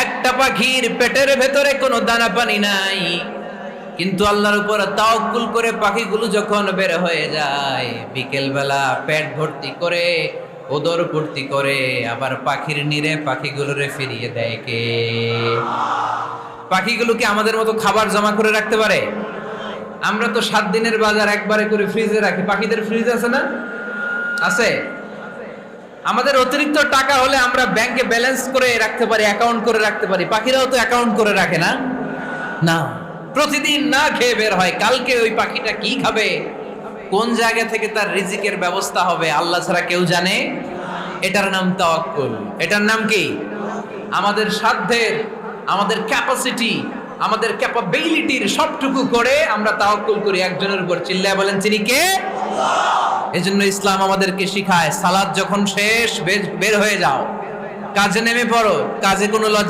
একটা পাখির পেটের ভেতরে কোনো দানা পানি নাই, কিন্তু আল্লাহর উপর তাওয়াক্কুল করে পাখিগুলো যখন বের হয়ে যায়, বিকেল বেলা পেট ভর্তি করে, ওদর ভর্তি করে, আবার পাখির নিরে পাখিগুলোরে ফিরিয়ে দেয় কে? পাখিগুলো কি আমাদের মতো খাবার জমা করে রাখতে পারে? আমরা তো 7 দিনের বাজার একবারে করে ফ্রিজে রাখি। পাখিদের ফ্রিজ আছে না? আছে। আমাদের অতিরিক্ত টাকা হলে আমরা ব্যাংকে ব্যালেন্স করে রাখতে পারি, অ্যাকাউন্ট করে রাখতে পারি। পাখিরাও তো অ্যাকাউন্ট করে রাখে না? না, প্রতিদিন না খেয়ে বের হয়। কালকে ওই পাখিটা কি খাবে, কোন জায়গা থেকে তার রিজিকের ব্যবস্থা হবে, আল্লাহ ছাড়া কেউ জানে। এটার নাম তাওয়াক্কুল। এটার নাম কি? আমাদের সাধ্যের, আমাদের ক্যাপাসিটি, আমাদের ক্যাপাবিলিটির সবটুকু করে আমরা তাওয়াক্কুল করি একজনের উপর। চিল্লায় বলেন, তিনি কে? এজন্য ইসলাম আমাদেরকে শিখায়, সালাত যখন শেষ, বের হয়ে যাও, কাজে নেমে পড়ো। কাজে কোনো লজ্জা